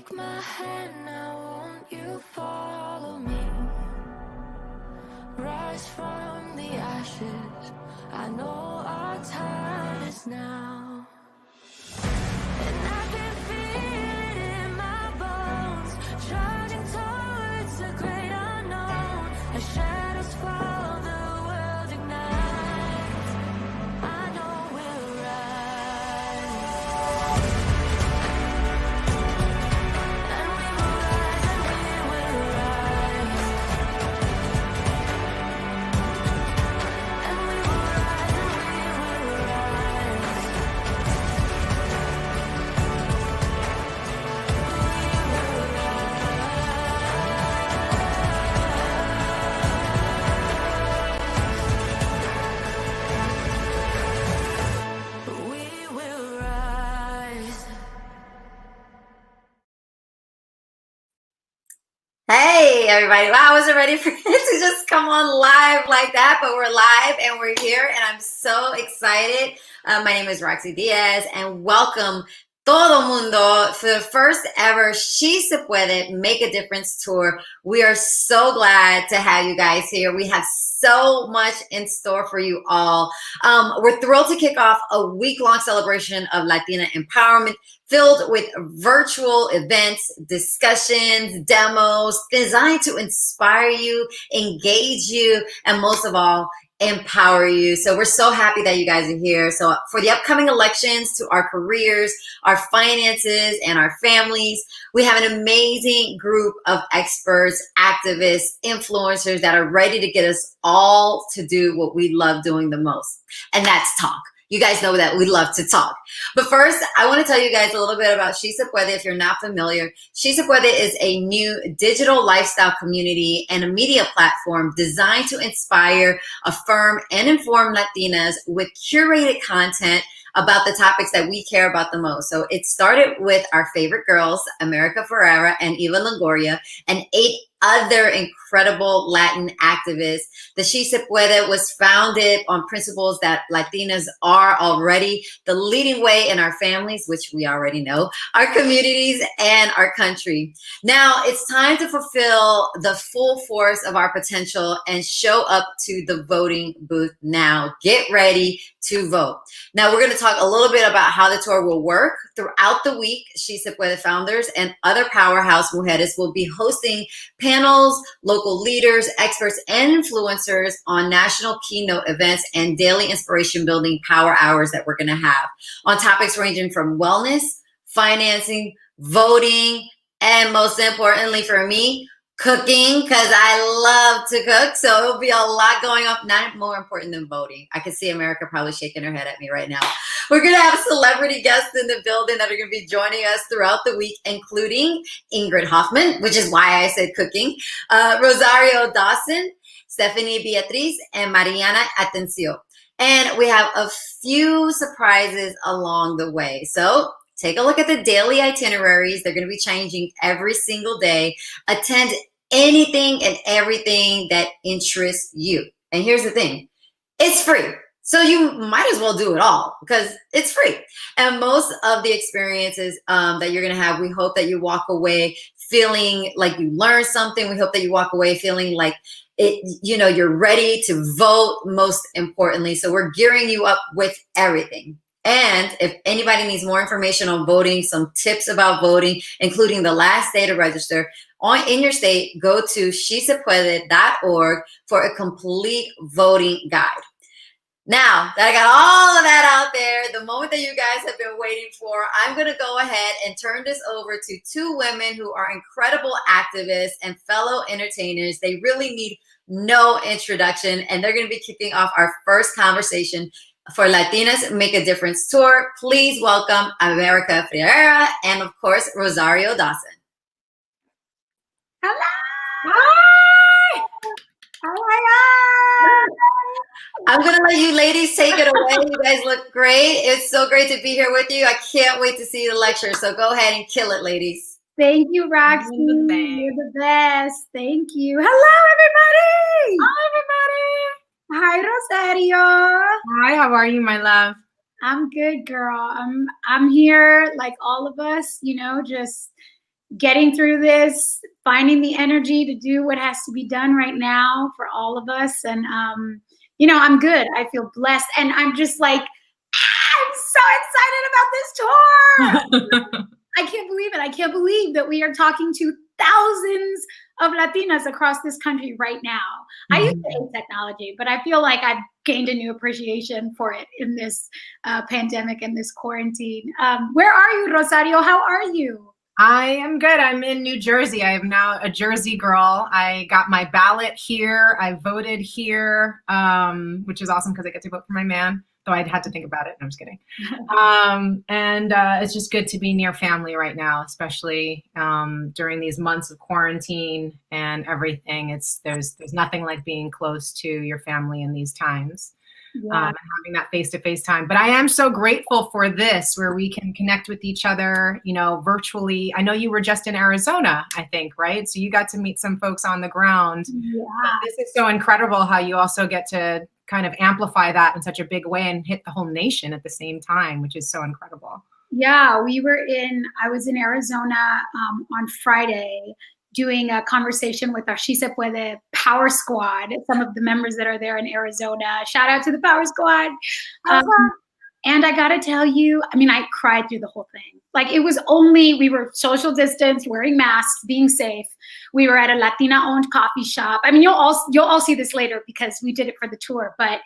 Take my hand now, won't you follow me? Rise from the ashes. I know our time is now. And I can feel it in my bones, charging towards the great unknown. As shadows fall, the world ignites. I know we'll rise. And we will rise, and we will rise. And we will rise, and we will rise. We will rise. Hey everybody, wow, I wasn't ready for it to just come on live like that, but we're live and we're here and I'm so excited. My name is Roxy Diaz and welcome todo mundo for the first ever She Se Puede Make a Difference tour. We are so glad to have you guys here. We have so much in store for you all. We're thrilled to kick off a week-long celebration of Latina empowerment filled with virtual events, discussions, demos designed to inspire you, engage you, and most of all, empower you. So we're so happy that you guys are here. So for the upcoming elections, to our careers, our finances, and our families, we have an amazing group of experts, activists, influencers that are ready to get us all to do what we love doing the most, and that's talk. You guys know that we love to talk. But first, I want to tell you guys a little bit about She Se Puede if you're not familiar. She Se Puede is a new digital lifestyle community and a media platform designed to inspire, affirm, and inform Latinas with curated content about the topics that we care about the most. So it started with our favorite girls, America Ferrera and Eva Longoria, and 8 other incredible Latin activists. The She Se Puede was founded on principles that Latinas are already the leading way in our families, which we already know, our communities, and our country. Now it's time to fulfill the full force of our potential and show up to the voting booth now. Get ready to vote. Now we're going to talk a little bit about how the tour will work. Throughout the week, She Se Puede founders and other powerhouse mujeres will be hosting panels, local leaders, experts, and influencers on national keynote events and daily inspiration building power hours that we're going to have on topics ranging from wellness, financing, voting, and most importantly for me, cooking, because I love to cook. So it'll be a lot going on, not more important than voting. I can see America probably shaking her head at me right now. We're going to have celebrity guests in the building that are going to be joining us throughout the week, including Ingrid Hoffman, which is why I said cooking, Rosario Dawson, Stephanie Beatriz, and Mariana Atencio. And we have a few surprises along the way. So take a look at the daily itineraries. They're going to be changing every single day. Attend anything and everything that interests you. And here's the thing, it's free. So you might as well do it all because it's free. And most of the experiences that you're going to have, we hope that you walk away feeling like you learned something. We hope that you walk away feeling like you're ready to vote, most importantly. So we're gearing you up with everything. And if anybody needs more information on voting, some tips about voting, including the last day to register in your state, go to shesepuede.org for a complete voting guide. Now that I got all of that out there, the moment that you guys have been waiting for, I'm going to go ahead and turn this over to 2 women who are incredible activists and fellow entertainers. They really need no introduction, and they're going to be kicking off our first conversation for Latinas Make a Difference tour. Please welcome America Ferrera and, of course, Rosario Dawson. Hello. Hi. Oh my God. I'm going to let you ladies take it away. You guys look great. It's so great to be here with you. I can't wait to see the lecture. So go ahead and kill it, ladies. Thank you, Roxy. You're the best. Thank you. Hello, everybody. Hi, Rosario. Hi, how are you, my love? I'm good, girl. I'm here like all of us, just getting through this, finding the energy to do what has to be done right now for all of us. And, I'm good. I feel blessed. And I'm just like, I'm so excited about this tour. I can't believe it. I can't believe that we are talking to thousands of Latinas across this country right now. I used to hate technology, but I feel like I've gained a new appreciation for it in this pandemic and this quarantine. Where are you, Rosario? How are you? I am good. I'm in New Jersey. I am now a Jersey girl. I got my ballot here. I voted here, which is awesome because I get to vote for my man. Though I had to think about it. No, I'm just kidding. And it's just good to be near family right now, especially during these months of quarantine and everything. There's nothing like being close to your family in these times. And having that face-to-face time. But I am so grateful for this, where we can connect with each other, virtually. I know you were just in Arizona, I think, right? So you got to meet some folks on the ground. Yeah. This is so incredible how you also get to kind of amplify that in such a big way and hit the whole nation at the same time, which is so incredible. Yeah, I was in Arizona on Friday doing a conversation with our She Se Puede Power Squad, some of the members that are there in Arizona. Shout out to the Power Squad. And I gotta tell you, I cried through the whole thing. Like, we were social distance, wearing masks, being safe. We were at a Latina-owned coffee shop. You'll all see this later because we did it for the tour, but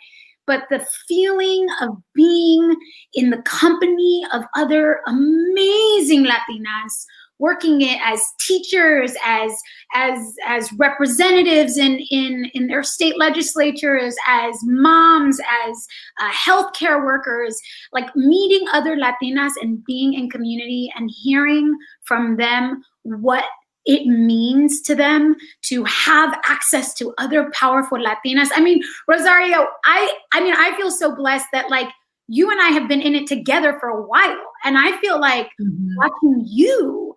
the feeling of being in the company of other amazing Latinas, working it as teachers, as representatives in their state legislatures, as moms, as healthcare workers, like meeting other Latinas and being in community and hearing from them what it means to them to have access to other powerful Latinas. Rosario, I feel so blessed that like you and I have been in it together for a while. And I feel like watching you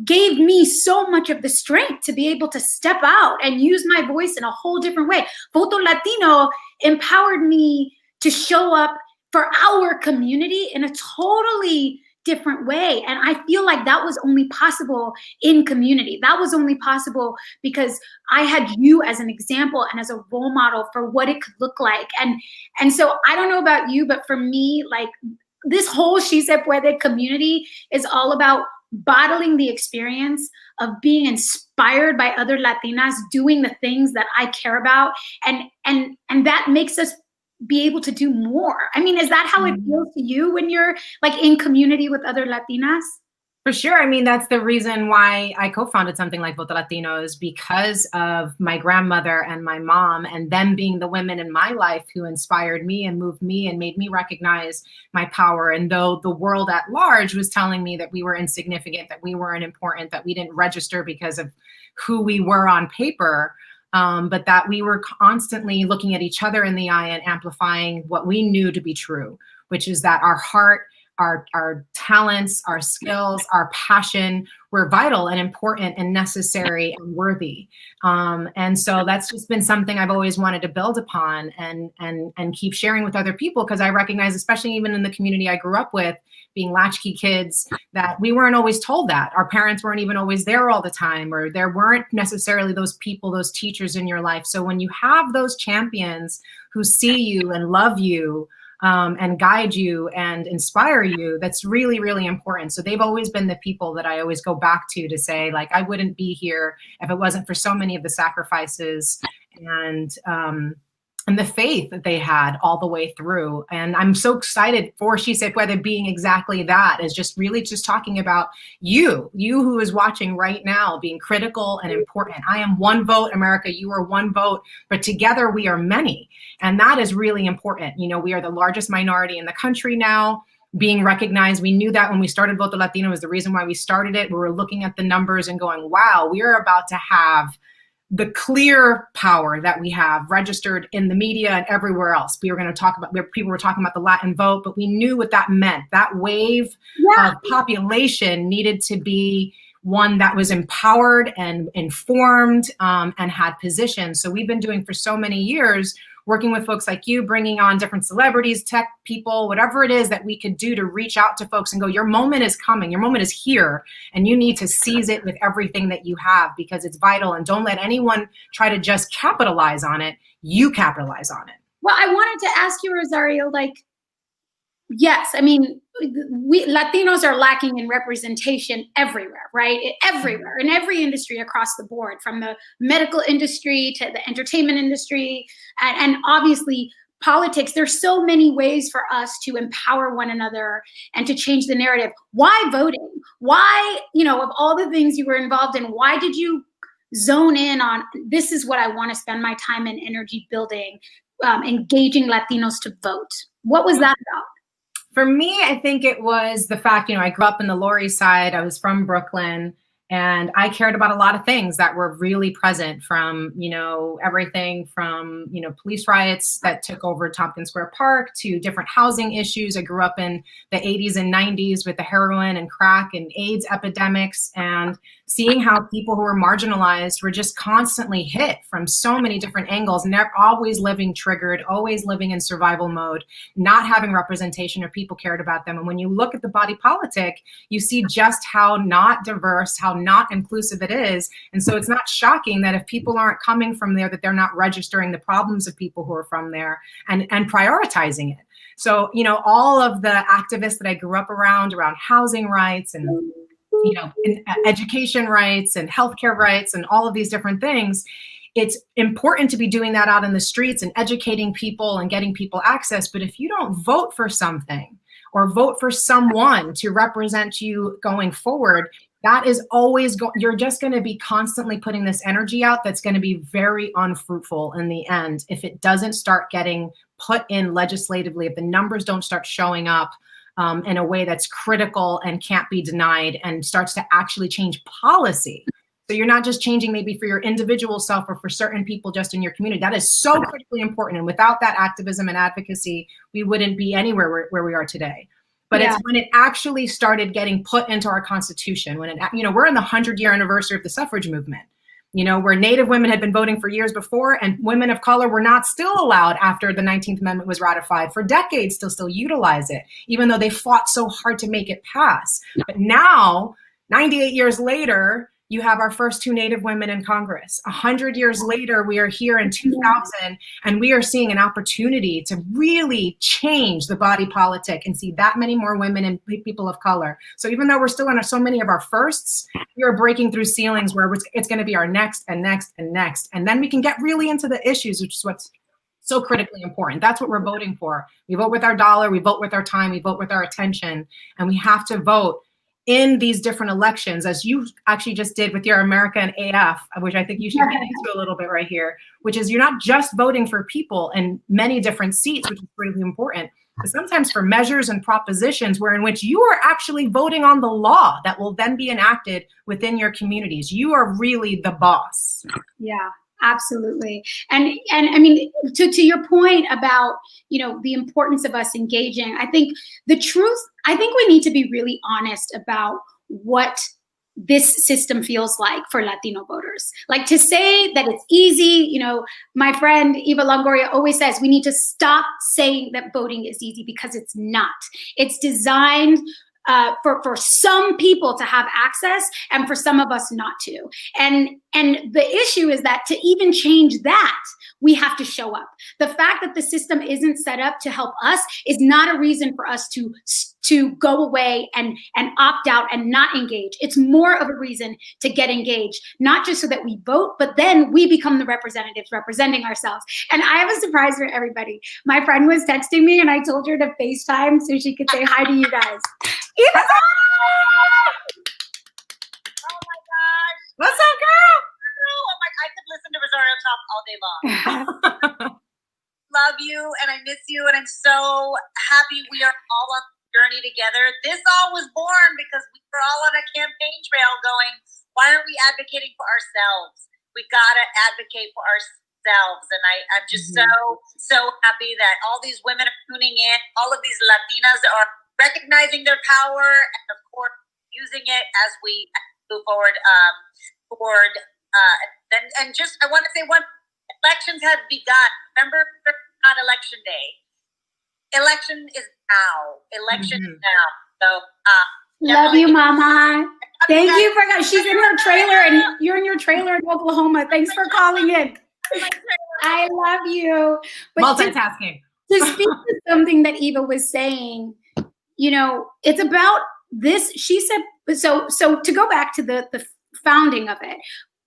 gave me so much of the strength to be able to step out and use my voice in a whole different way. Voto Latino empowered me to show up for our community in a totally different way. And I feel like that was only possible in community. That was only possible because I had you as an example and as a role model for what it could look like. And so I don't know about you, but for me, like this whole She Se Puede community is all about bottling the experience of being inspired by other Latinas doing the things that I care about. And that makes us be able to do more. Is that how it feels to you when you're like in community with other Latinas? For sure. That's the reason why I co-founded something like Voto Latinos, because of my grandmother and my mom and them being the women in my life who inspired me and moved me and made me recognize my power. And though the world at large was telling me that we were insignificant, that we weren't important, that we didn't register because of who we were on paper, but that we were constantly looking at each other in the eye and amplifying what we knew to be true, which is that our heart, our talents, our skills, our passion were vital and important and necessary and worthy. And so that's just been something I've always wanted to build upon and keep sharing with other people, because I recognize, especially even in the community I grew up with, being latchkey kids, that we weren't always told that. Our parents weren't even always there all the time, or there weren't necessarily those people, those teachers in your life. So when you have those champions who see you and love you, and guide you and inspire you, that's really, really important. So they've always been the people that I always go back to say, like, I wouldn't be here if it wasn't for so many of the sacrifices and the faith that they had all the way through. And I'm so excited for She Se Puede being exactly that, is just really just talking about you who is watching right now, being critical and important. I am one vote, America, you are one vote, but together we are many. And that is really important. We are the largest minority in the country now, being recognized. We knew that when we started Voto Latino was the reason why we started it. We were looking at the numbers and going, wow, we are about to have the clear power that we have registered in the media and everywhere else. We were going to talk about, people were talking about the Latin vote, but we knew what that meant. That wave of population needed to be one that was empowered and informed and had positions. So we've been doing for so many years working with folks like you, bringing on different celebrities, tech people, whatever it is that we could do to reach out to folks and go, your moment is coming, your moment is here, and you need to seize it with everything that you have because it's vital. And don't let anyone try to just capitalize on it. You capitalize on it. Well, I wanted to ask you, Rosario, like, yes, I mean, we Latinos are lacking in representation everywhere, right? Everywhere, in every industry across the board, from the medical industry to the entertainment industry, and obviously politics. There's so many ways for us to empower one another and to change the narrative. Why voting? Why, of all the things you were involved in, why did you zone in on, this is what I want to spend my time and energy building, engaging Latinos to vote? What was that about? For me, I think it was the fact, I grew up in the Lower East Side. I was from Brooklyn, and I cared about a lot of things that were really present, from, everything from, police riots that took over Tompkins Square Park to different housing issues. I grew up in the 80s and 90s with the heroin and crack and AIDS epidemics, and seeing how people who were marginalized were just constantly hit from so many different angles, and they're always living triggered, always living in survival mode, not having representation or people cared about them. And when you look at the body politic, you see just how not diverse, how not inclusive it is. And so it's not shocking that if people aren't coming from there, that they're not registering the problems of people who are from there and prioritizing it. So, all of the activists that I grew up around housing rights and in education rights and healthcare rights and all of these different things, it's important to be doing that out in the streets and educating people and getting people access. But if you don't vote for something or vote for someone to represent you going forward, that is always you're just going to be constantly putting this energy out that's going to be very unfruitful in the end if it doesn't start getting put in legislatively, if the numbers don't start showing up in a way that's critical and can't be denied and starts to actually change policy. So you're not just changing maybe for your individual self or for certain people just in your community. That is so critically important. And without that activism and advocacy, we wouldn't be anywhere where we are today. But it's when it actually started getting put into our Constitution, when we're in the 100-year anniversary of the suffrage movement, where Native women had been voting for years before, and women of color were not still allowed after the 19th Amendment was ratified for decades to still utilize it, even though they fought so hard to make it pass. But now, 98 years later, you have our first 2 Native women in Congress. 100 years later, we are here in 2000, and we are seeing an opportunity to really change the body politic and see that many more women and people of color. So even though we're still in so many of our firsts, we are breaking through ceilings where it's going to be our next and next and next. And then we can get really into the issues, which is what's so critically important. That's what we're voting for. We vote with our dollar, we vote with our time, we vote with our attention, and we have to vote in these different elections, as you actually just did with your American AF, which I think you should get into a little bit right here, which is you're not just voting for people in many different seats, which is really important, but sometimes for measures and propositions in which you are actually voting on the law that will then be enacted within your communities. You are really the boss. Yeah. Absolutely. And I mean, to your point about, the importance of us engaging, I think we need to be really honest about what this system feels like for Latino voters. Like, to say that it's easy, my friend Eva Longoria always says we need to stop saying that voting is easy, because it's not. It's designed for some people to have access and for some of us not to. And the issue is that to even change that, we have to show up. The fact that the system isn't set up to help us is not a reason for us to go away and opt out and not engage. It's more of a reason to get engaged, not just so that we vote, but then we become the representatives representing ourselves. And I have a surprise for everybody. My friend was texting me and I told her to FaceTime so she could say hi to you guys. Eva! Oh my gosh. What's up, girl? Oh my, I could listen to Rosario talk all day long. Love you, and I miss you, and I'm so happy we are all on the journey together. This all was born because we were all on a campaign trail going, why aren't we advocating for ourselves? We gotta advocate for ourselves. And I'm just so happy that all these women are tuning in, all of these Latinas are recognizing their power, and of course using it as we move forward. And just I want to say, elections have begun. November not election day. Election is now. Election is now. So, love you, Mama. Thank you for, she's in her trailer and you're in your trailer in Oklahoma. Thanks for calling in. I love you. But Multitasking. to speak to something that Eva was saying, you know, it's about this. She said, so to go back to the founding of it,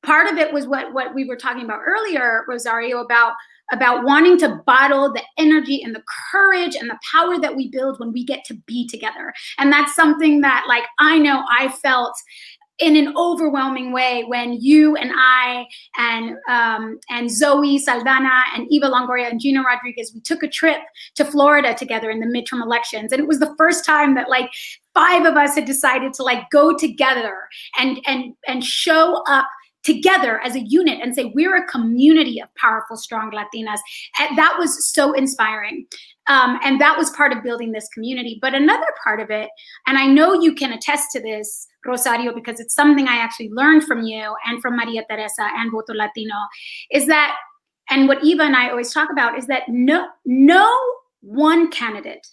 part of it was what we were talking about earlier, Rosario, about wanting to bottle the energy and the courage and the power that we build when we get to be together. And that's something that, like, I know I felt in an overwhelming way when you and I and Zoe Saldana and Eva Longoria and Gina Rodriguez, we took a trip to Florida together in the midterm elections. And it was the first time that, like, 5 of us had decided to, like, go together and show up together as a unit and say, we're a community of powerful, strong Latinas. And that was so inspiring. And that was part of building this community. But another part of it, and I know you can attest to this, Rosario, because it's something I actually learned from you and from Maria Teresa and Voto Latino, is that, and what Eva and I always talk about, is that no one candidate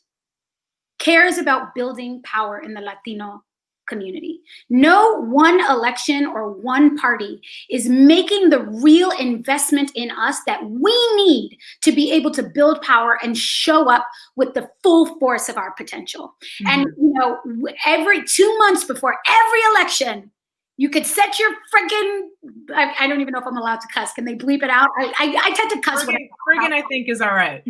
cares about building power in the Latino community. No one election or one party is making the real investment in us that we need to be able to build power and show up with the full force of our potential. Mm-hmm. And, you know, every 2 months before every election, you could set your freaking, I don't even know if I'm allowed to cuss. Can they bleep it out? I tend to cuss. Friggin', I think, is all right.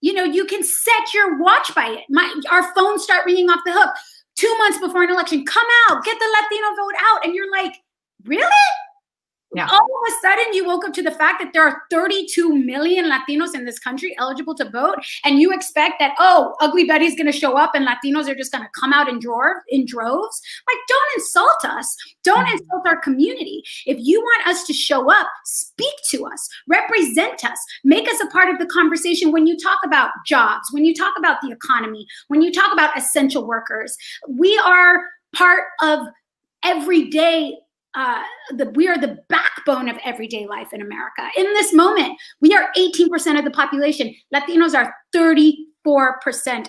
You know, you can set your watch by it. Our phones start ringing off the hook. 2 months before an election, come out, get the Latino vote out. And you're like, really? Yeah. All of a sudden, you woke up to the fact that there are 32 million Latinos in this country eligible to vote, and you expect that, oh, Ugly Betty's going to show up and Latinos are just going to come out in droves? Like, don't insult us. Don't insult our community. If you want us to show up, speak to us, represent us, make us a part of the conversation when you talk about jobs, when you talk about the economy, when you talk about essential workers. We are part of everyday we are the backbone of everyday life in America. In this moment, we are 18% of the population. Latinos are 34%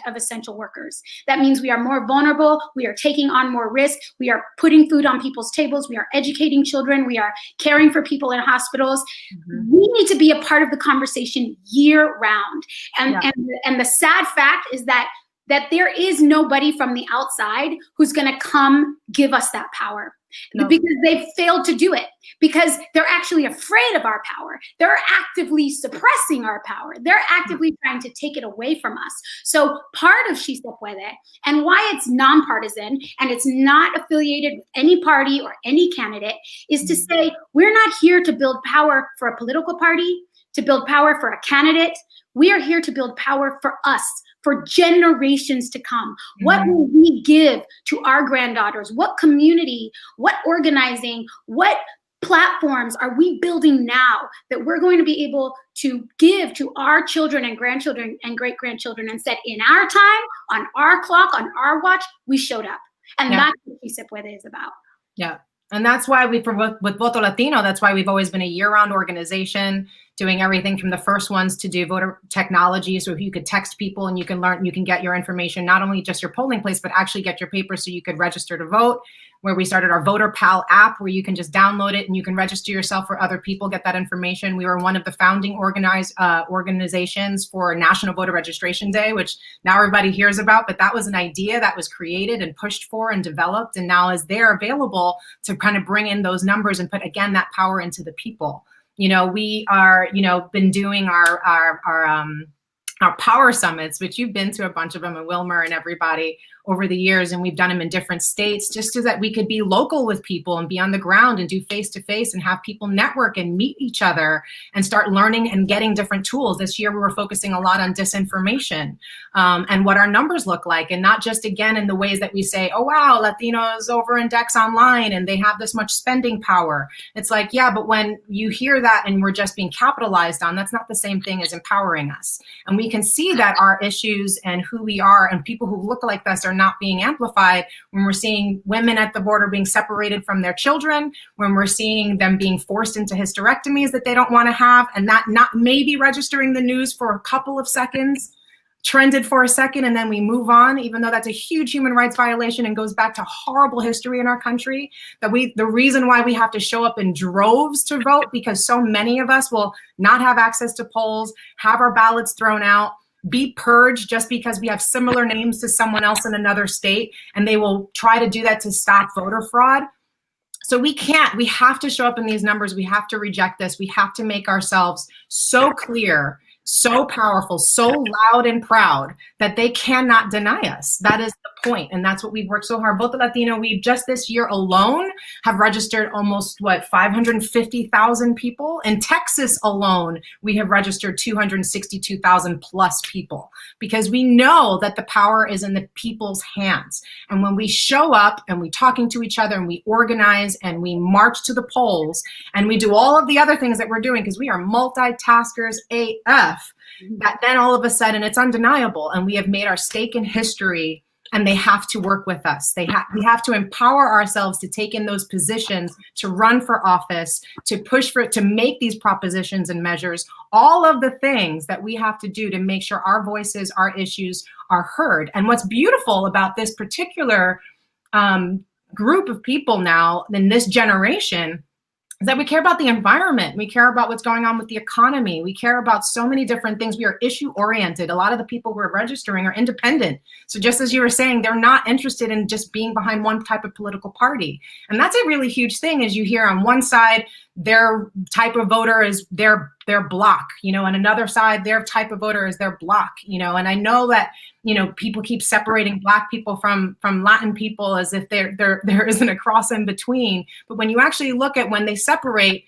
of essential workers. That means we are more vulnerable. We are taking on more risk. We are putting food on people's tables. We are educating children. We are caring for people in hospitals. Mm-hmm. We need to be a part of the conversation year round. And the sad fact is that there is nobody from the outside who's going to come give us that power. No. Because they've failed to do it, because they're actually afraid of our power. They're actively suppressing our power. They're actively trying to take it away from us. So part of Si Se Puede, and why it's nonpartisan and it's not affiliated with any party or any candidate, is to say, we're not here to build power for a political party, to build power for a candidate. We are here to build power for us, for generations to come. Mm-hmm. What will we give to our granddaughters? What community, what organizing, what platforms are we building now that we're going to be able to give to our children and grandchildren and great-grandchildren, and said, in our time, on our clock, on our watch, we showed up. And that's what Si Se Puede is about. Yeah. And that's why with Voto Latino, that's why we've always been a year-round organization, doing everything from the first ones to do voter technology. So if you could text people and you can learn, you can get your information, not only just your polling place, but actually get your paper so you could register to vote, where we started our Voter Pal app, where you can just download it and you can register yourself for other people, get that information. We were one of the founding organizations for National Voter Registration Day, which now everybody hears about, but that was an idea that was created and pushed for and developed, and now is there available to kind of bring in those numbers and put, again, that power into the people. You know, we are, been doing our power summits, which you've been to a bunch of them, and Wilmer and everybody over the years, and we've done them in different states just so that we could be local with people and be on the ground and do face-to-face and have people network and meet each other and start learning and getting different tools. This year, we were focusing a lot on disinformation and what our numbers look like, and not just, again, in the ways that we say, oh, wow, Latinos over-index online and they have this much spending power. It's like, yeah, but when you hear that and we're just being capitalized on, that's not the same thing as empowering us. And we we can see that our issues and who we are and people who look like us are not being amplified when we're seeing women at the border being separated from their children, when we're seeing them being forced into hysterectomies that they don't want to have, and that not maybe registering the news for a couple of seconds, trended for a second, and then we move on, even though that's a huge human rights violation and goes back to horrible history in our country. The reason why we have to show up in droves to vote, because so many of us will not have access to polls, have our ballots thrown out, be purged just because we have similar names to someone else in another state, and they will try to do that to stop voter fraud. So we have to show up in these numbers. We have to reject this. We have to make ourselves so clear, so powerful, so loud and proud that they cannot deny us. That is the point. And that's what we've worked so hard. Voto Latino, we've just this year alone have registered almost 550,000 people. In Texas alone, we have registered 262,000 plus people, because we know that the power is in the people's hands. And when we show up and we talking to each other and we organize and we march to the polls and we do all of the other things that we're doing, because we are multitaskers AF, that then all of a sudden it's undeniable, and we have made our stake in history, and they have to work with us. We have to empower ourselves to take in those positions, to run for office, to push for it, to make these propositions and measures, all of the things that we have to do to make sure our voices, our issues are heard. And what's beautiful about this particular group of people now in this generation is that we care about the environment. We care about what's going on with the economy. We care about so many different things. We are issue oriented. A lot of the people we're registering are independent. So just as you were saying, they're not interested in just being behind one type of political party. And that's a really huge thing, as you hear on one side, their type of voter is their block, and another side, their type of voter is their block, and I know that, people keep separating Black people from Latin people as if there isn't a cross in between. But when you actually look at when they separate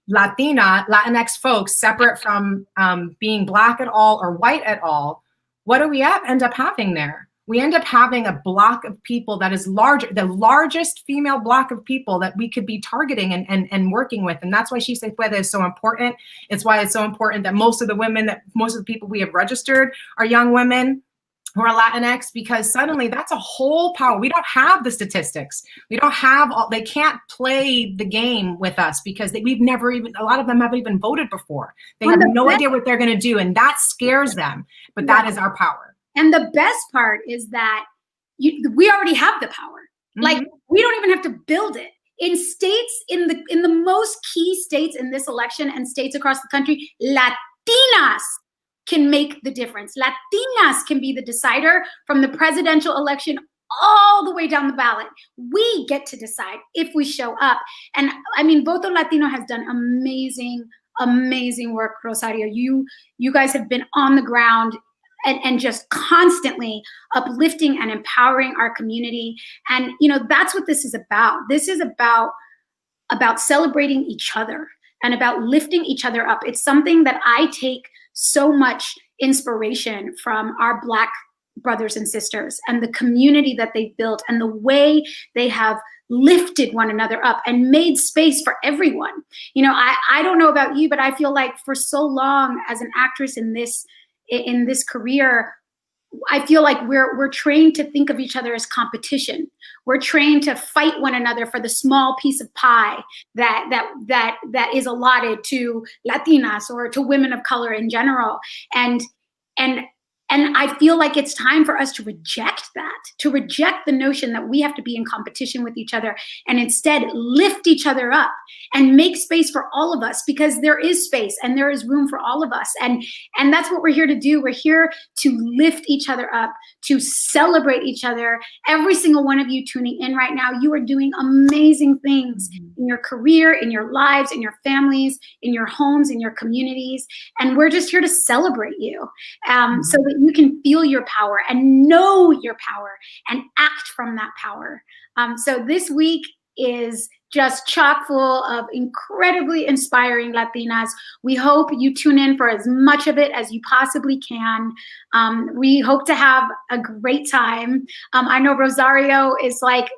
Latinx folks separate from being Black at all or white at all, what do we end up having there? We end up having a block of people that is larger, the largest female block of people that we could be targeting and working with. And that's why She Se Puede is so important. It's why it's so important that most of the people we have registered are young women who are Latinx, because suddenly that's a whole power. We don't have the statistics. We don't have they can't play the game with us because a lot of them haven't even voted before. They have no idea what they're going to do. And that scares them. But that is our power. And the best part is that we already have the power. Mm-hmm. Like, we don't even have to build it. In states, in the most key states in this election and states across the country, Latinas can make the difference. Latinas can be the decider from the presidential election all the way down the ballot. We get to decide if we show up. And I mean, Voto Latino has done amazing work, Rosario. You guys have been on the ground and just constantly uplifting and empowering our community. And, that's what this is about. This is about celebrating each other and about lifting each other up. It's something that I take so much inspiration from our Black brothers and sisters and the community that they've built and the way they have lifted one another up and made space for everyone. I don't know about you, but I feel like for so long as an actress in this career, I feel like we're trained to think of each other as competition. We're trained to fight one another for the small piece of pie that is allotted to Latinas or to women of color in general. And I feel like it's time for us to reject that, to reject the notion that we have to be in competition with each other and instead lift each other up and make space for all of us, because there is space and there is room for all of us. And that's what we're here to do. We're here to lift each other up, to celebrate each other. Every single one of you tuning in right now, you are doing amazing things in your career, in your lives, in your families, in your homes, in your communities. And we're just here to celebrate you so that you can feel your power and know your power and act from that power. So this week is just chock full of incredibly inspiring Latinas. We hope you tune in for as much of it as you possibly can. We hope to have a great time. I know Rosario is like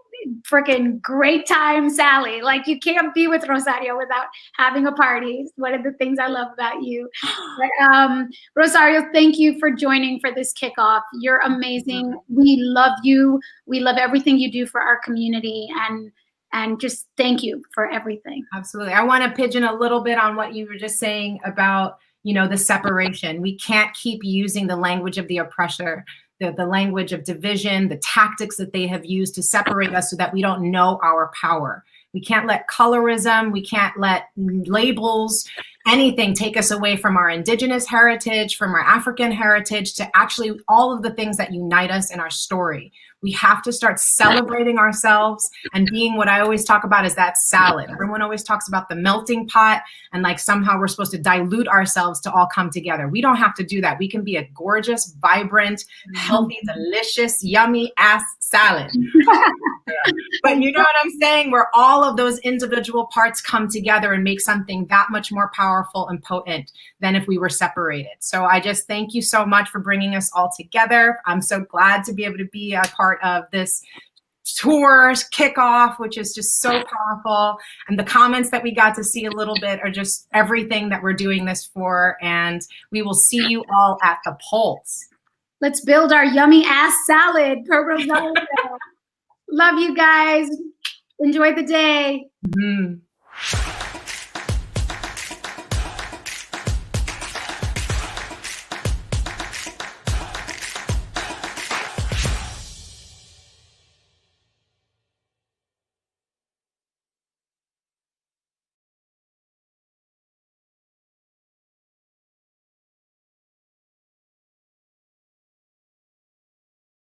freaking great time Sally. Like, you can't be with Rosario without having a party. It's one of the things I love about you. But, Rosario, thank you for joining for this kickoff. You're amazing. We love you. We love everything you do for our community, and just thank you for everything. Absolutely. I want to pigeon a little bit on what you were just saying about, the separation. We can't keep using the language of the oppressor, the language of division, the tactics that they have used to separate us so that we don't know our power. We can't let colorism, we can't let labels, anything take us away from our indigenous heritage, from our African heritage, to actually all of the things that unite us in our story. We have to start celebrating ourselves and being what I always talk about is that salad. Everyone always talks about the melting pot and like somehow we're supposed to dilute ourselves to all come together. We don't have to do that. We can be a gorgeous, vibrant, healthy, delicious, yummy ass salad. But you know what I'm saying? Where all of those individual parts come together and make something that much more powerful and potent than if we were separated. So I just thank you so much for bringing us all together. I'm so glad to be able to be a part of this tour's kickoff, which is just so powerful. And the comments that we got to see a little bit are just everything that we're doing this for. And we will see you all at the polls. Let's build our yummy ass salad. Love you guys. Enjoy the day. Mm-hmm.